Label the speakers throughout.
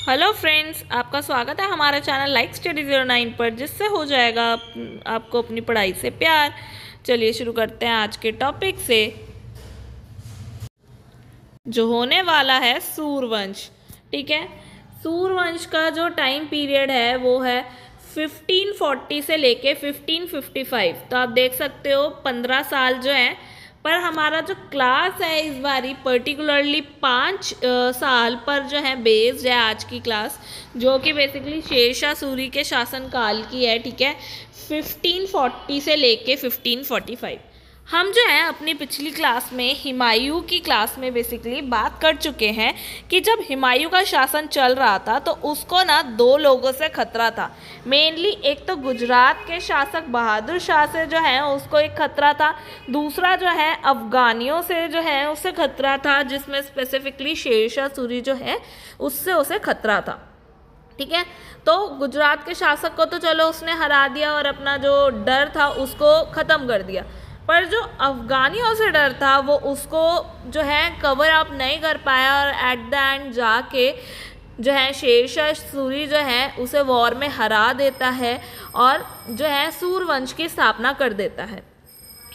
Speaker 1: Hello friends, आपका स्वागत है हमारे चैनल लाइक स्टडी 09 पर, जिससे हो जाएगा आपको अपनी पढ़ाई से प्यार। चलिए शुरू करते हैं आज के टॉपिक से, जो होने वाला है सूर्यवंश। ठीक है, सूर्यवंश का जो टाइम पीरियड है वो है 1540 से लेके 1555। तो आप देख सकते हो 15 साल जो है, पर हमारा जो क्लास है इस बारी पर्टिकुलरली 5 साल पर जो है बेस्ड है आज की क्लास, जो कि बेसिकली शेरशाह सूरी के शासनकाल की है। ठीक है, 1540 से लेके 1545। हम जो है अपनी पिछली क्लास में हुमायूं की क्लास में बेसिकली बात कर चुके हैं कि जब हुमायूं का शासन चल रहा था तो उसको ना दो लोगों से खतरा था। मेनली एक तो गुजरात के शासक बहादुर शाह से जो है उसको एक खतरा था, दूसरा जो है अफगानियों से जो है उससे खतरा था, जिसमें स्पेसिफिकली शेरशाह सूरी जो है उससे उसे खतरा था। ठीक है, तो गुजरात के शासक को तो चलो उसने हरा दिया और अपना जो डर था उसको ख़त्म कर दिया, पर जो अफगानियों से डर था वो उसको जो है कवर अप नहीं कर पाया, और एट द एंड जाके जो है शेरशाह सूरी जो है उसे वॉर में हरा देता है और जो है सूर्यवंश की स्थापना कर देता है।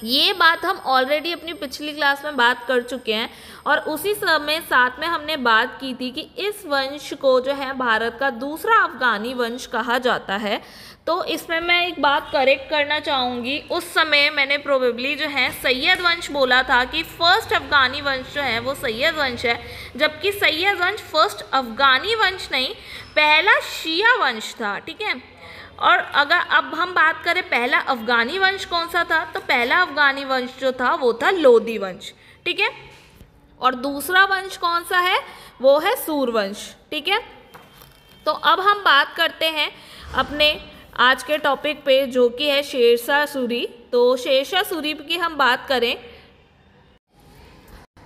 Speaker 1: ये बात हम ऑलरेडी अपनी पिछली क्लास में बात कर चुके हैं, और उसी समय साथ में हमने बात की थी कि इस वंश को जो है भारत का दूसरा अफगानी वंश कहा जाता है। तो इसमें मैं एक बात करेक्ट करना चाहूँगी, उस समय मैंने प्रोबेबली जो है सैयद वंश बोला था कि फर्स्ट अफगानी वंश जो है वो सैयद वंश है, जबकि सैयद वंश फर्स्ट अफगानी वंश नहीं, पहला शिया वंश था। ठीक है, और अगर अब हम बात करें पहला अफगानी वंश कौन सा था, तो पहला अफगानी वंश जो था वो था लोदी वंश। ठीक है, और दूसरा वंश कौन सा है, वो है सूर्यवंश। ठीक है, तो अब हम बात करते हैं अपने आज के टॉपिक पे, जो कि है शेरशाह सूरी। तो शेरशाह सूरी की हम बात करें,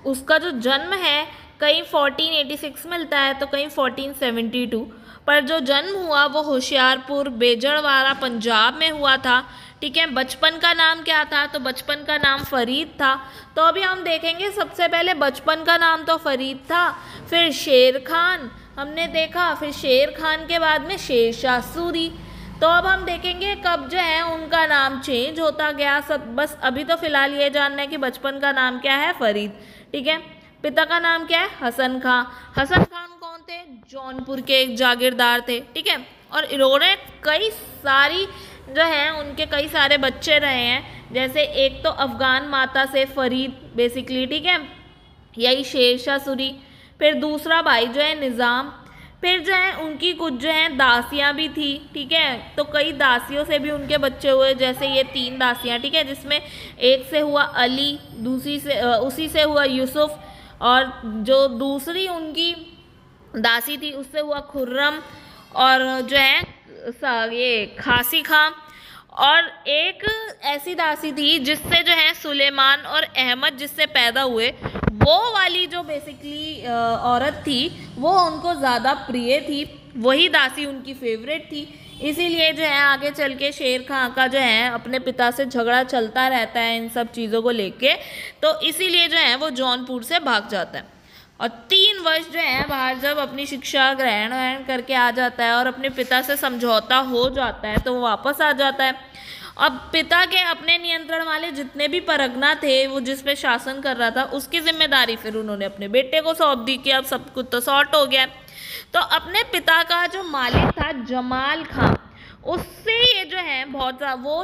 Speaker 1: उसका जो जन्म है कहीं 1486 मिलता है तो कहीं 1472, पर जो जन्म हुआ वो होशियारपुर बेजड़वाड़ा पंजाब में हुआ था। ठीक है, बचपन का नाम क्या था, तो बचपन का नाम फरीद था। तो अभी हम देखेंगे, सबसे पहले बचपन का नाम तो फरीद था, फिर शेर खान हमने देखा, फिर शेर खान के बाद में शेरशाह सूरी। तो अब हम देखेंगे कब जो है उनका नाम चेंज होता गया। सब बस अभी तो फिलहाल ये जानना है कि बचपन का नाम क्या है, फरीद। ठीक है, पिता का नाम क्या है, हसन खां। हसन खान कौन थे, जौनपुर के एक जागीरदार थे। ठीक है, और इन्होंने कई सारी जो है उनके कई सारे बच्चे रहे हैं, जैसे एक तो अफगान माता से फरीद बेसिकली, ठीक है, यही शेरशाह सूरी। फिर दूसरा भाई जो है निज़ाम, फिर जो है उनकी कुछ जो है दासियाँ भी थी। ठीक है, तो कई दासियों से भी उनके बच्चे हुए, जैसे ये 3 दासियाँ। ठीक है, जिसमें एक से हुआ अली, दूसरी से उसी से हुआ यूसुफ, और जो दूसरी उनकी दासी थी उससे हुआ खुर्रम, और जो है ये खासी खां, और एक ऐसी दासी थी जिससे जो है सुलेमान और अहमद जिससे पैदा हुए, वो वाली जो बेसिकली औरत थी वो उनको ज़्यादा प्रिय थी, वही दासी उनकी फेवरेट थी। इसीलिए जो है आगे चल के शेर खां का जो है अपने पिता से झगड़ा चलता रहता है इन सब चीज़ों को लेके, तो इसीलिए जो है वो जौनपुर से भाग जाता है, और 3 वर्ष जो है बाहर जब अपनी शिक्षा ग्रहण करके आ जाता है और अपने पिता से समझौता हो जाता है तो वो वापस आ जाता है। अब पिता के अपने नियंत्रण वाले जितने भी परगना थे, वो जिस पे शासन कर रहा था, उसकी जिम्मेदारी फिर उन्होंने अपने बेटे को सौंप दी कि अब सब कुछ तो सॉर्ट हो गया। तो अपने पिता का जो मालिक था जमाल खां, उससे ये जो है वो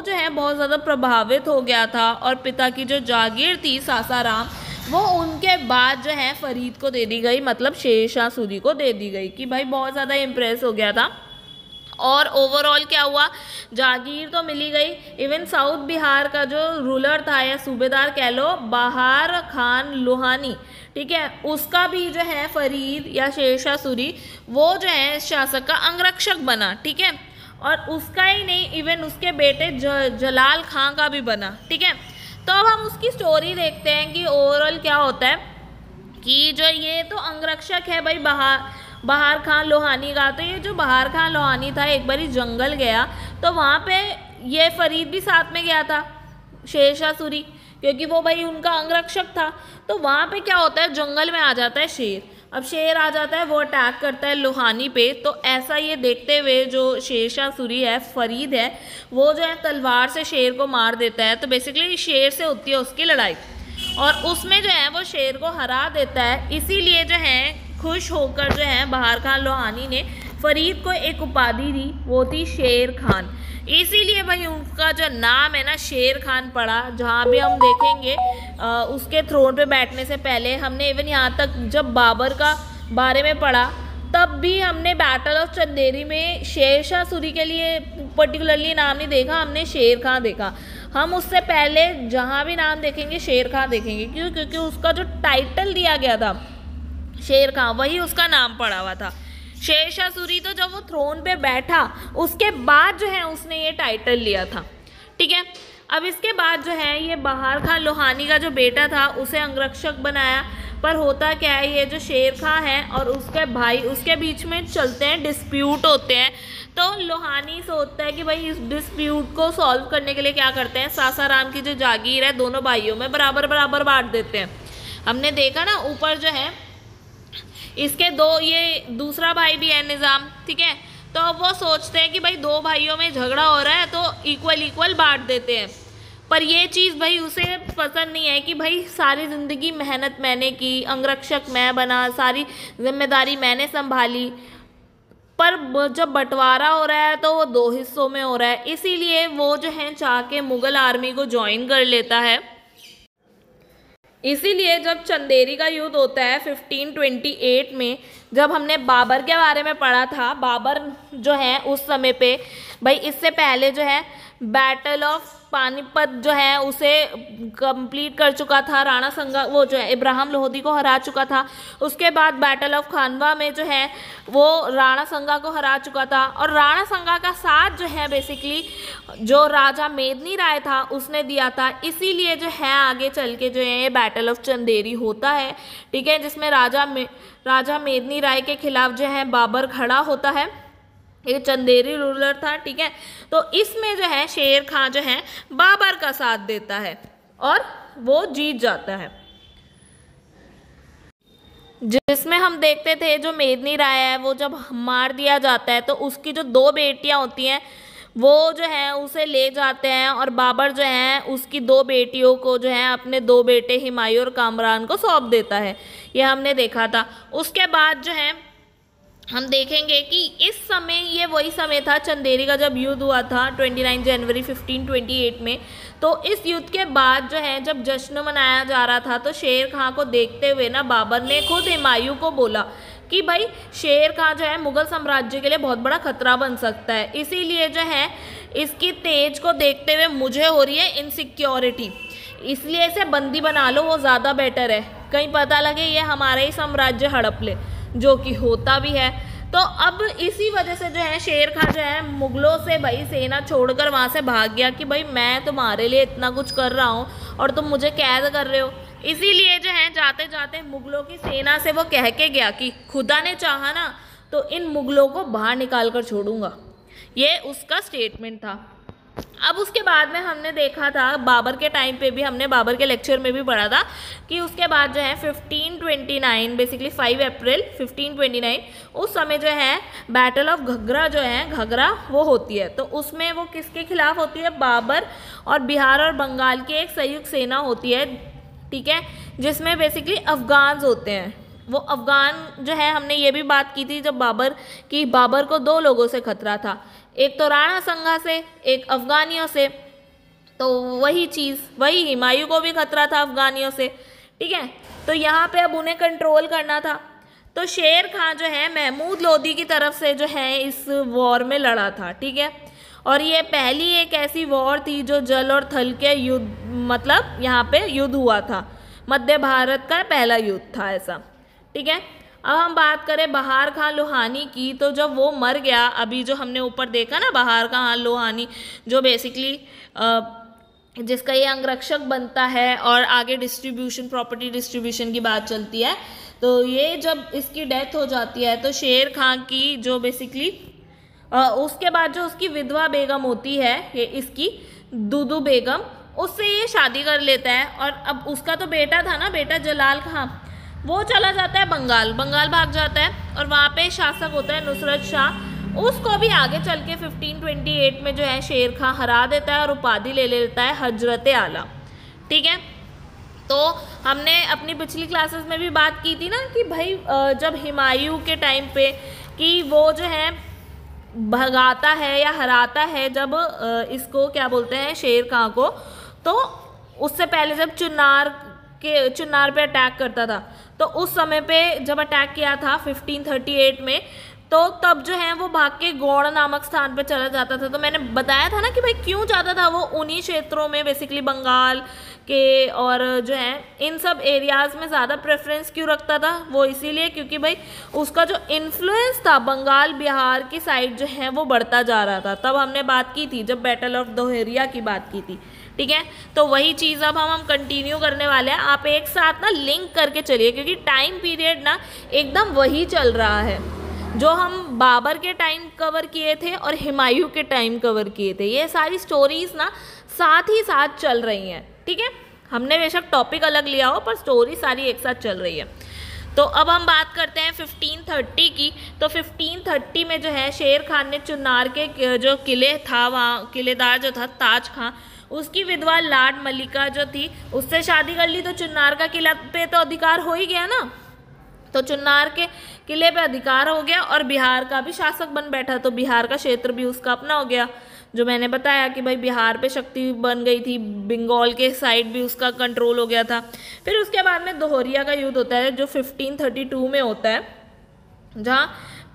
Speaker 1: जो है बहुत ज़्यादा प्रभावित हो गया था, और पिता की जो जागीर थी सासाराम, वो उनके बाद जो है फरीद को दे दी गई, मतलब शेरशाह सूरी को दे दी गई, कि भाई बहुत ज़्यादा इम्प्रेस हो गया था। और ओवरऑल क्या हुआ, जागीर तो मिली गई। इवन साउथ बिहार का जो रूलर था या सूबेदार कह लो, बहार खान लोहानी, ठीक है, उसका भी जो है फरीद या शेरशाह सूरी वो जो है शासक का अंगरक्षक बना। ठीक है, और उसका ही नहीं, इवन उसके बेटे जलाल खां का भी बना। ठीक है, तो अब हम उसकी स्टोरी देखते हैं कि ओवरऑल क्या होता है, कि जो ये तो अंगरक्षक है भाई बहार खान लोहानी का। तो ये जो बहार खान लोहानी था एक बारी जंगल गया, तो वहाँ पे ये फरीद भी साथ में गया था शेरशाह सूरी, क्योंकि वो भाई उनका अंगरक्षक था। तो वहाँ पे क्या होता है, जंगल में आ जाता है शेर। अब शेर आ जाता है, वो अटैक करता है लोहानी पे। तो ऐसा ये देखते हुए जो शेरशाह सूरी है, फरीद है, वो जो है तलवार से शेर को मार देता है। तो बेसिकली शेर से होती है उसकी लड़ाई और उसमें जो है वो शेर को हरा देता है। इसीलिए जो है खुश होकर जो है बहार खान लोहानी ने फरीद को एक उपाधि दी, वो थी शेर खान। इसीलिए भाई उनका जो नाम है ना शेर खान पड़ा। जहाँ भी हम देखेंगे उसके थ्रोन पे बैठने से पहले हमने इवन यहाँ तक जब बाबर का बारे में पढ़ा तब भी हमने बैटल ऑफ चंदेरी में शेरशाह सूरी के लिए पर्टिकुलरली नाम नहीं देखा, हमने शेर खान देखा। हम उससे पहले जहाँ भी नाम देखेंगे शेर खान देखेंगे। क्यों? क्योंकि उसका जो टाइटल दिया गया था शेर खान, वही उसका नाम पड़ा हुआ था। शेरशाह सूरी तो जब वो थ्रोन पे बैठा उसके बाद जो है उसने ये टाइटल लिया था। ठीक है, अब इसके बाद जो है ये बहार खान लोहानी का जो बेटा था उसे अंगरक्षक बनाया। पर होता क्या है, ये जो शेर खान है और उसके भाई उसके बीच में चलते हैं, डिस्प्यूट होते हैं। तो लोहानी सोचता है कि भाई इस डिस्प्यूट को सॉल्व करने के लिए क्या करते हैं, सासाराम की जो जागीर है दोनों भाइयों में बराबर बराबर बांट देते हैं। हमने देखा ना ऊपर जो है इसके दो, ये दूसरा भाई भी है निज़ाम, ठीक है। तो वो सोचते हैं कि भाई दो भाइयों में झगड़ा हो रहा है तो इक्वल इक्वल बांट देते हैं। पर ये चीज़ भाई उसे पसंद नहीं है कि भाई सारी ज़िंदगी मेहनत मैंने की, अंगरक्षक मैं बना, सारी जिम्मेदारी मैंने संभाली, पर जब बंटवारा हो रहा है तो वो दो हिस्सों में हो रहा है। इसीलिए वो जो है चाह के मुग़ल आर्मी को ज्वाइन कर लेता है। इसीलिए जब चंदेरी का युद्ध होता है 1528 में, जब हमने बाबर के बारे में पढ़ा था, बाबर जो है उस समय पे भाई इससे पहले जो है बैटल ऑफ पानीपत जो है उसे कंप्लीट कर चुका था। राणा संगा वो जो है इब्राहिम लोधी को हरा चुका था। उसके बाद बैटल ऑफ खानवा में जो है वो राणा संगा को हरा चुका था। और राणा संगा का साथ जो है बेसिकली जो राजा मेदनी राय था उसने दिया था। इसीलिए जो है आगे चल के जो है ये बैटल ऑफ चंदेरी होता है, ठीक है, जिसमें राजा मेदनी राय के खिलाफ जो है बाबर खड़ा होता है। ये चंदेरी रूलर था, ठीक है। तो इसमें जो है शेर खान जो है बाबर का साथ देता है और वो जीत जाता है। जिसमें हम देखते थे जो मेदनी राय है वो जब मार दिया जाता है तो उसकी जो दो बेटियां होती हैं वो जो है उसे ले जाते हैं और बाबर जो है उसकी दो बेटियों को जो है अपने दो बेटे हुमायूं और कामरान को सौंप देता है। ये हमने देखा था। उसके बाद जो है हम देखेंगे कि इस समय ये वही समय था चंदेरी का जब युद्ध हुआ था 29 जनवरी 1528 में। तो इस युद्ध के बाद जो है जब जश्न मनाया जा रहा था तो शेर खान को देखते हुए ना बाबर ने खुद हुमायूं को बोला कि भाई शेर खान जो है मुग़ल साम्राज्य के लिए बहुत बड़ा खतरा बन सकता है। इसीलिए जो है इसकी तेज को देखते हुए मुझे हो रही है इनसिक्योरिटी, इसलिए इसे बंदी बना लो, वो ज़्यादा बेटर है, कहीं पता लगे ये हमारे ही साम्राज्य हड़प ले, जो कि होता भी है। तो अब इसी वजह से जो है शेर खान जो है मुग़लों से भाई सेना छोड़कर वहाँ से भाग गया कि भाई मैं तुम्हारे लिए इतना कुछ कर रहा हूँ और तुम मुझे कैद कर रहे हो। इसीलिए जो है जाते जाते मुग़लों की सेना से वो कह के गया कि खुदा ने चाहा ना तो इन मुग़लों को बाहर निकाल कर छोड़ूंगा। ये उसका स्टेटमेंट था। अब उसके बाद में हमने देखा था बाबर के टाइम पे भी, हमने बाबर के लेक्चर में भी पढ़ा था कि उसके बाद जो है 1529 बेसिकली 5 अप्रैल 1529 उस समय जो है बैटल ऑफ घघरा जो है घघरा वो होती है। तो उसमें वो किसके खिलाफ होती है, बाबर और बिहार और बंगाल की एक संयुक्त सेना होती है, ठीक है, जिसमें बेसिकली अफगान्स होते हैं। वो अफगान जो है हमने ये भी बात की थी जब बाबर को दो लोगों से खतरा था, एक तो राणा संगा से, एक अफगानियों से। तो वही चीज़ वही हुमायूं को भी खतरा था अफगानियों से, ठीक है। तो यहाँ पे अब उन्हें कंट्रोल करना था। तो शेर खान जो है महमूद लोदी की तरफ से जो है इस वॉर में लड़ा था, ठीक है। और ये पहली एक ऐसी वॉर थी जो जल और थल के युद्ध, मतलब यहाँ पे युद्ध हुआ था, मध्य भारत का पहला युद्ध था ऐसा, ठीक है। अब हम बात करें बहार खान लोहानी की, तो जब वो मर गया, अभी जो हमने ऊपर देखा ना बहार खान लोहानी जो बेसिकली जिसका ये अंगरक्षक बनता है और आगे डिस्ट्रीब्यूशन, प्रॉपर्टी डिस्ट्रीब्यूशन की बात चलती है। तो ये जब इसकी डेथ हो जाती है तो शेर खान की जो बेसिकली उसके बाद जो उसकी विधवा बेगम होती है, ये इसकी दूदू बेगम, उससे ये शादी कर लेता है। और अब उसका तो बेटा था ना, बेटा जलाल खान, वो चला जाता है बंगाल, बंगाल भाग जाता है और वहाँ पे शासक होता है नुसरत शाह। उसको भी आगे चल के 1528 में जो है शेर खां हरा देता है और उपाधि ले लेता है हजरत आला। ठीक है, तो हमने अपनी पिछली क्लासेस में भी बात की थी ना कि भाई जब हुमायूं के टाइम पे कि वो जो है भगाता है या हराता है जब इसको क्या बोलते हैं शेर खां को, तो उससे पहले जब चुन्नार पे अटैक करता था, तो उस समय पे जब अटैक किया था 1538 में, तो तब जो है वो भाग के गौड़ नामक स्थान पे चला जाता था। तो मैंने बताया था ना कि भाई क्यों जाता था वो उन्हीं क्षेत्रों में, बेसिकली बंगाल के और जो है इन सब एरियाज़ में ज़्यादा प्रेफरेंस क्यों रखता था वो, इसीलिए क्योंकि भाई उसका जो इन्फ्लुएंस था बंगाल बिहार की साइड जो है वो बढ़ता जा रहा था। तब हमने बात की थी जब बैटल ऑफ दोहरिया की बात की थी। ठीक है, तो वही चीज़ अब हम कंटिन्यू करने वाले हैं। आप एक साथ ना लिंक करके चलिए, क्योंकि टाइम पीरियड ना एकदम वही चल रहा है जो हम बाबर के टाइम कवर किए थे और हुमायूं के टाइम कवर किए थे। ये सारी स्टोरीज ना साथ ही साथ चल रही हैं। ठीक है, हमने बेशक टॉपिक अलग लिया हो पर स्टोरी सारी एक साथ चल रही है। तो अब हम बात करते हैं 1530 की। तो 1530 में जो है शेर खान ने चुन्नार के जो किले था, वहाँ किलेदार जो था ताज खां, उसकी विधवा लाड मलिका जो थी उससे शादी कर ली। तो चुन्नार का किला पे तो अधिकार हो ही गया ना, तो चुन्नार के किले पे अधिकार हो गया और बिहार का भी शासक बन बैठा। तो बिहार का क्षेत्र भी उसका अपना हो गया, जो मैंने बताया कि भाई बिहार पे शक्ति बन गई थी, बंगाल के साइड भी उसका कंट्रोल हो गया था। फिर उसके बाद में दोहरिया का युद्ध होता है जो 1532 में होता है, जहाँ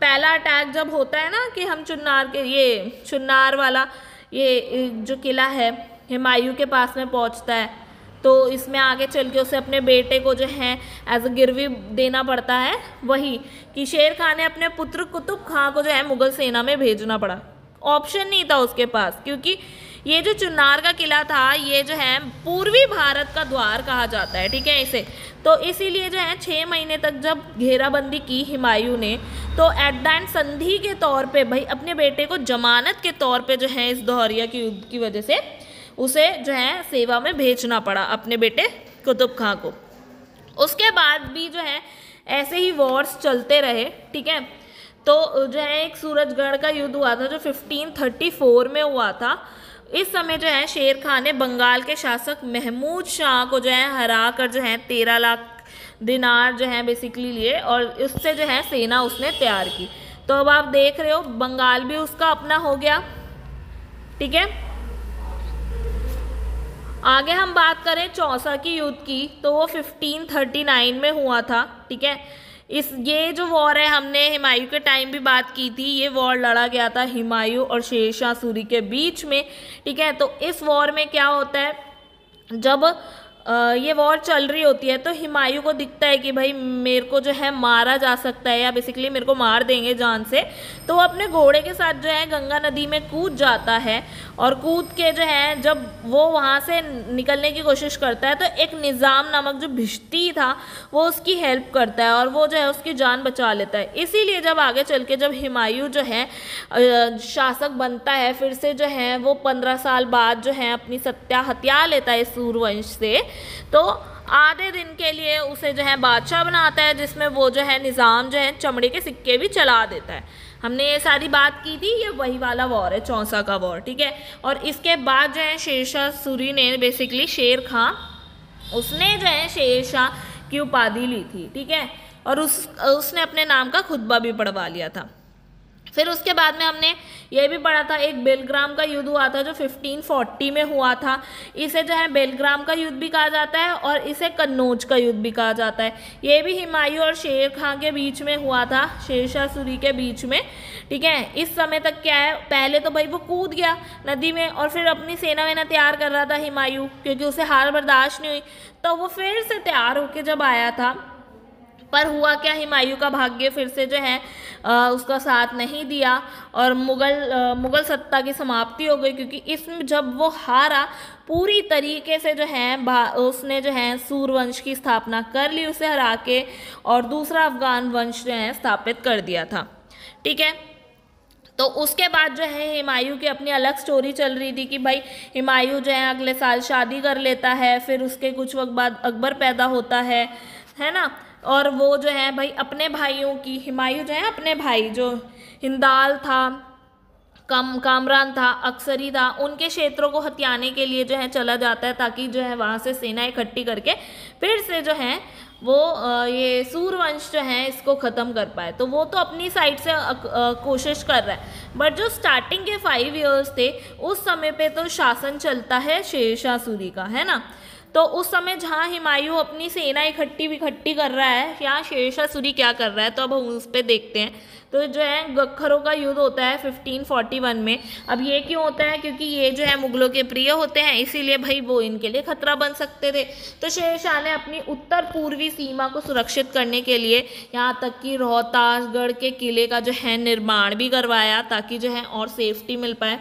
Speaker 1: पहला अटैक जब होता है ना कि हम चुन्नार वाला ये जो किला है हुमायूं के पास में पहुँचता है, तो इसमें आगे चल के उसे अपने बेटे को जो है एज अ गिरवी देना पड़ता है। वही कि शेर खान ने अपने पुत्र कुतुब खां को जो है मुगल सेना में भेजना पड़ा, ऑप्शन नहीं था उसके पास, क्योंकि ये जो चुन्नार का किला था ये जो है पूर्वी भारत का द्वार कहा जाता है। ठीक है, इसे तो इसीलिए जो है 6 महीने तक जब घेराबंदी की हुमायूं ने, तो एट द एंड संधि के तौर पे भाई अपने बेटे को जमानत के तौर पे जो है इस दोहरिया के युद्ध की वजह से उसे जो है सेवा में भेजना पड़ा अपने बेटे कुतुब खां को। उसके बाद भी जो है ऐसे ही वॉर्स चलते रहे। ठीक है, तो जो है एक सूरजगढ़ का युद्ध हुआ था जो 1534 में हुआ था। इस समय जो है शेर खान ने बंगाल के शासक महमूद शाह को जो है हरा कर जो है 13 लाख दिनार जो है बेसिकली लिए और उससे जो है सेना उसने तैयार की। तो अब आप देख रहे हो बंगाल भी उसका अपना हो गया। ठीक है, आगे हम बात करें चौसा की युद्ध की, तो वो 1539 में हुआ था। ठीक है, ये जो वॉर है हमने हुमायूं के टाइम भी बात की थी, ये वॉर लड़ा गया था हुमायूं और शेरशाह सूरी के बीच में। ठीक है, तो इस वॉर में क्या होता है, जब ये वॉर चल रही होती है तो हुमायूं को दिखता है कि भाई मेरे को जो है मारा जा सकता है या बेसिकली मेरे को मार देंगे जान से, तो वो अपने घोड़े के साथ जो है गंगा नदी में कूद जाता है और कूद के जो है जब वो वहाँ से निकलने की कोशिश करता है तो एक निज़ाम नामक जो भिश्ती था वो उसकी हेल्प करता है और वो जो है उसकी जान बचा लेता है। इसीलिए जब आगे चल के जब हुमायूं जो है शासक बनता है फिर से जो है वो 15 साल बाद जो है अपनी सत्ता हथिया लेता है सूर्यवंश से, तो आधे दिन के लिए उसे जो है बादशाह बनाता है, जिसमें वो जो है निज़ाम जो है चमड़े के सिक्के भी चला देता है। हमने ये सारी बात की थी, ये वही वाला वॉर है चौसा का वॉर। ठीक है, और इसके बाद जो है शेरशाह सूरी ने बेसिकली शेर खां उसने जो है शेरशाह की उपाधि ली थी। ठीक है, और उसने अपने नाम का खुतबा भी पढ़वा लिया था। फिर उसके बाद में हमने ये भी पढ़ा था एक बेलग्राम का युद्ध हुआ था जो 1540 में हुआ था। इसे जो है बेलग्राम का युद्ध भी कहा जाता है और इसे कन्नौज का युद्ध भी कहा जाता है। ये भी हुमायूं और शेर खां के बीच में हुआ था, शेरशाह सूरी के बीच में। ठीक है, इस समय तक क्या है, पहले तो भाई वो कूद गया नदी में और फिर अपनी सेना वेना तैयार कर रहा था हुमायूं, क्योंकि उसे हार बर्दाश्त नहीं हुई, तो वो फिर से तैयार होकर जब आया था, पर हुआ क्या, हुमायूं का भाग्य फिर से जो है उसका साथ नहीं दिया और मुगल सत्ता की समाप्ति हो गई, क्योंकि इसमें जब वो हारा पूरी तरीके से जो है उसने जो है सूर्यवंश की स्थापना कर ली उसे हरा के, और दूसरा अफगान वंश जो है स्थापित कर दिया था। ठीक है, तो उसके बाद जो है हुमायूं की अपनी अलग स्टोरी चल रही थी कि भाई हुमायूं जो है अगले साल शादी कर लेता है, फिर उसके कुछ वक्त बाद अकबर पैदा होता है ना, और वो जो है भाई अपने भाइयों की, हुमायूं जो है अपने भाई जो हिंदाल था, कामरान था, अक्सरी था, उनके क्षेत्रों को हथियाने के लिए जो है चला जाता है, ताकि जो है वहाँ से सेना इकट्ठी करके फिर से जो है वो ये सूर्यवंश जो है इसको ख़त्म कर पाए। तो वो तो अपनी साइड से कोशिश कर रहा है, बट जो स्टार्टिंग के 5 इयर्स थे उस समय पे तो शासन चलता है शेरशाह सूरी का, है ना। तो उस समय जहाँ हुमायूं अपनी सेना इकट्ठी कर रहा है, यहाँ शेरशाह सूरी क्या कर रहा है, तो अब हम उस पर देखते हैं। तो जो है गख्खरों का युद्ध होता है 1541 में। अब ये क्यों होता है, क्योंकि ये जो है मुगलों के प्रिय होते हैं, इसीलिए भाई वो इनके लिए खतरा बन सकते थे। तो शेरशाह ने अपनी उत्तर पूर्वी सीमा को सुरक्षित करने के लिए यहाँ तक कि रोहतासगढ़ के किले का जो है निर्माण भी करवाया, ताकि जो है और सेफ्टी मिल पाए।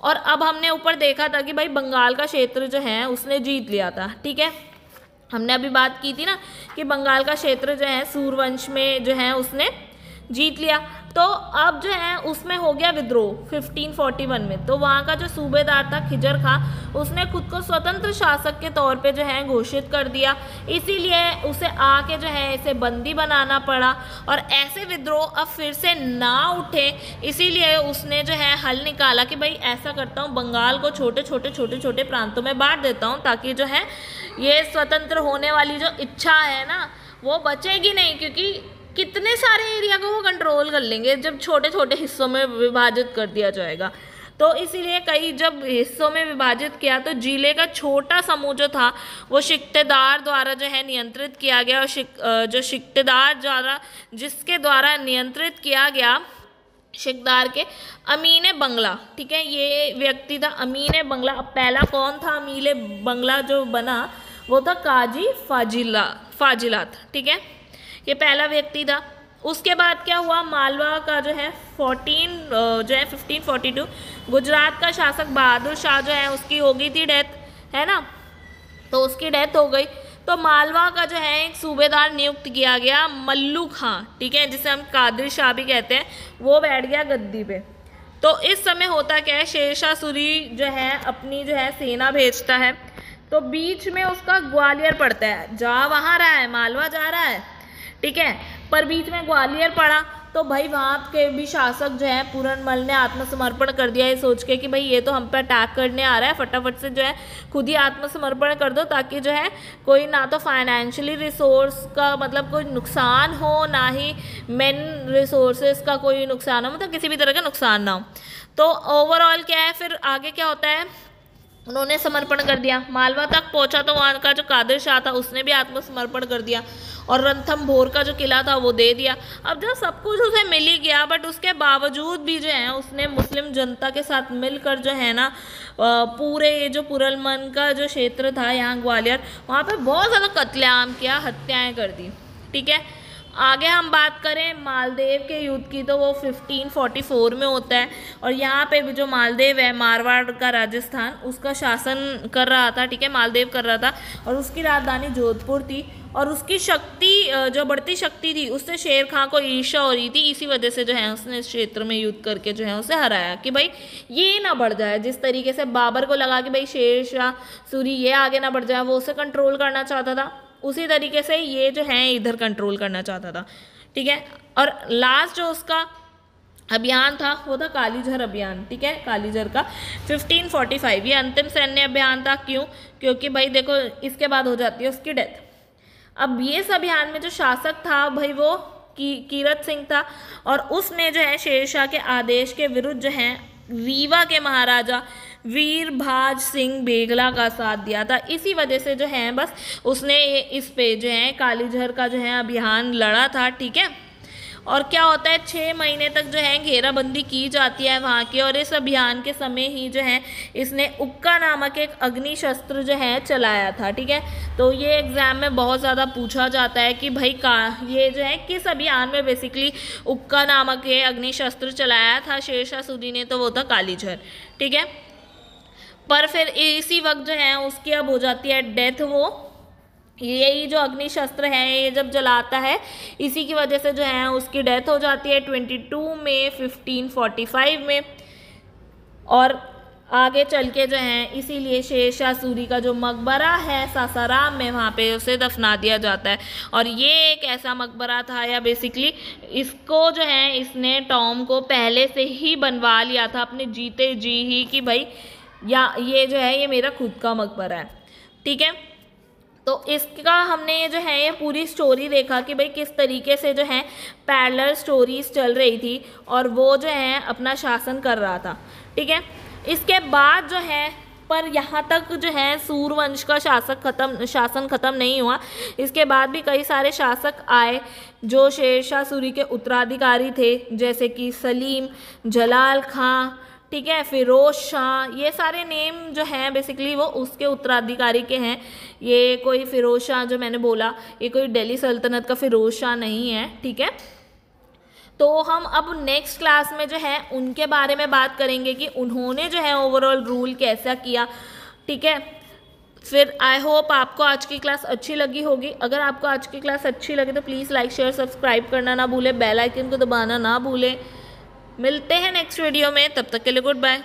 Speaker 1: और अब हमने ऊपर देखा था कि भाई बंगाल का क्षेत्र जो है उसने जीत लिया था, ठीक है। हमने अभी बात की थी ना कि बंगाल का क्षेत्र जो है सूर्यवंश में जो है उसने जीत लिया। तो अब जो है उसमें हो गया विद्रोह 1541 में। तो वहाँ का जो सूबेदार था खिजर खां, उसने खुद को स्वतंत्र शासक के तौर पे जो है घोषित कर दिया, इसीलिए उसे आके जो है इसे बंदी बनाना पड़ा। और ऐसे विद्रोह अब फिर से ना उठे, इसीलिए उसने जो है हल निकाला कि भाई ऐसा करता हूँ, बंगाल को छोटे छोटे प्रांतों में बांट देता हूँ, ताकि जो है ये स्वतंत्र होने वाली जो इच्छा है ना वो बचेगी नहीं, क्योंकि कितने सारे एरिया को वो कंट्रोल कर लेंगे जब छोटे छोटे हिस्सों में विभाजित कर दिया जाएगा। तो इसीलिए कई जब हिस्सों में विभाजित किया तो जिले का छोटा समूह जो था वो शिकतेदार द्वारा जो है नियंत्रित किया गया। और जो शिकतेदार द्वारा जिसके द्वारा नियंत्रित किया गया शिकदार के अमीन बंगला, ठीक है, ये व्यक्ति था अमीन बंगला। अब पहला कौन था अमीन बंगला जो बना, वो था काजी फाजिलात, ठीक है, ये पहला व्यक्ति था। उसके बाद क्या हुआ, मालवा का जो है 1542 गुजरात का शासक बहादुर शाह जो है उसकी हो गई थी डेथ, है ना। तो उसकी डेथ हो गई, तो मालवा का जो है एक सूबेदार नियुक्त किया गया मल्लू खां, ठीक है, जिसे हम कादिर शाह भी कहते हैं, वो बैठ गया गद्दी पे। तो इस समय होता क्या है, शेरशाह सूरी जो है अपनी जो है सेना भेजता है, तो बीच में उसका ग्वालियर पड़ता है, जा वहाँ रहा है, मालवा जा रहा है, ठीक है, पर बीच में ग्वालियर पड़ा। तो भाई वहाँ के भी शासक जो है पूरनमल ने आत्मसमर्पण कर दिया, ये सोच के कि भाई ये तो हम पे अटैक करने आ रहा है, फटाफट से जो है खुद ही आत्मसमर्पण कर दो, ताकि जो है कोई ना तो फाइनेंशियली रिसोर्स का मतलब कोई नुकसान हो, ना ही मेन रिसोर्सेज का कोई नुकसान हो, मतलब किसी भी तरह का नुकसान ना हो। तो ओवरऑल क्या है, फिर आगे क्या होता है, उन्होंने समर्पण कर दिया। मालवा तक पहुंचा तो वहाँ का जो कादिर शाह था उसने भी आत्मसमर्पण कर दिया, और रणथंभोर का जो किला था वो दे दिया। अब जब सब कुछ उसे मिल ही गया, बट उसके बावजूद भी जो है उसने मुस्लिम जनता के साथ मिलकर जो है ना पूरे ये जो पुरलमन का जो क्षेत्र था यहाँ ग्वालियर, वहाँ पे बहुत ज़्यादा कत्लेआम किया, हत्याएं कर दी, ठीक है। आगे हम बात करें मालदेव के युद्ध की, तो वो 1544 में होता है। और यहाँ पे भी जो मालदेव है मारवाड़ का राजस्थान, उसका शासन कर रहा था, ठीक है, मालदेव कर रहा था, और उसकी राजधानी जोधपुर थी। और उसकी शक्ति जो बढ़ती शक्ति थी उससे शेर खां को ईर्ष्या हो रही थी, इसी वजह से जो है उसने इस क्षेत्र में युद्ध करके जो है उसे हराया कि भाई ये ना बढ़ जाए। जिस तरीके से बाबर को लगा कि भाई शेरशाह सूरी ये आगे ना बढ़ जाए, वो उसे कंट्रोल करना चाहता था, उसी तरीके से ये जो है इधर कंट्रोल करना चाहता था, ठीक है। और लास्ट जो उसका अभियान था वो था कालीझर अभियान, ठीक है, कालीझर का 1545, ये अंतिम सैन्य अभियान था। क्यों? क्योंकि भाई देखो इसके बाद हो जाती है उसकी डेथ। अब ये इस अभियान में जो शासक था भाई वो कीरत सिंह था, और उसने जो है शेरशाह के आदेश के विरुद्ध जो है रीवा के महाराजा वीरभाज सिंह बेगला का साथ दिया था। इसी वजह से जो है बस उसने इस पे जो है कालीझर का जो है अभियान लड़ा था, ठीक है। और क्या होता है, 6 महीने तक जो है घेराबंदी की जाती है वहाँ की, और इस अभियान के समय ही जो है इसने उक्का नामक एक अग्निशस्त्र जो है चलाया था, ठीक है। तो ये एग्ज़ाम में बहुत ज़्यादा पूछा जाता है कि भाई ये जो है किस अभियान में बेसिकली उक्का नामक ये अग्निशस्त्र चलाया था शेरशाह सूरी ने, तो वो था कालीझर, ठीक है। पर फिर इसी वक्त जो है उसकी अब हो जाती है डेथ। वो यही जो अग्निशस्त्र है ये जब जलाता है, इसी की वजह से जो है उसकी डेथ हो जाती है 22 मई 1545 में। और आगे चल के जो है इसीलिए शेरशाह सूरी का जो मकबरा है सासाराम में, वहाँ पे उसे दफना दिया जाता है। और ये एक ऐसा मकबरा था, या बेसिकली इसको जो है इसने टॉम को पहले से ही बनवा लिया था अपने जीते जी ही कि भाई या ये जो है ये मेरा खुद का मकबरा है, ठीक है। तो इसका हमने ये जो है ये पूरी स्टोरी देखा कि भाई किस तरीके से जो है पैरेलल स्टोरीज चल रही थी और वो जो है अपना शासन कर रहा था, ठीक है। इसके बाद जो है पर यहाँ तक जो है सूर्यवंश का शासन ख़त्म नहीं हुआ। इसके बाद भी कई सारे शासक आए जो शेरशाह सूरी के उत्तराधिकारी थे, जैसे कि सलीम, जलाल खां, ठीक है, फिरोज शाह, ये सारे नेम जो हैं बेसिकली वो उसके उत्तराधिकारी के हैं। ये कोई फिरोज शाह जो मैंने बोला ये कोई दिल्ली सल्तनत का फिरोज शाह नहीं है, ठीक है। तो हम अब नेक्स्ट क्लास में जो है उनके बारे में बात करेंगे कि उन्होंने जो है ओवरऑल रूल कैसा किया, ठीक है। फिर आई होप आपको आज की क्लास अच्छी लगी होगी। अगर आपको आज की क्लास अच्छी लगे तो प्लीज़ लाइक शेयर सब्सक्राइब करना ना भूलें, बेल आइकन को दबाना ना भूलें। मिलते हैं नेक्स्ट वीडियो में, तब तक के लिए गुड बाय।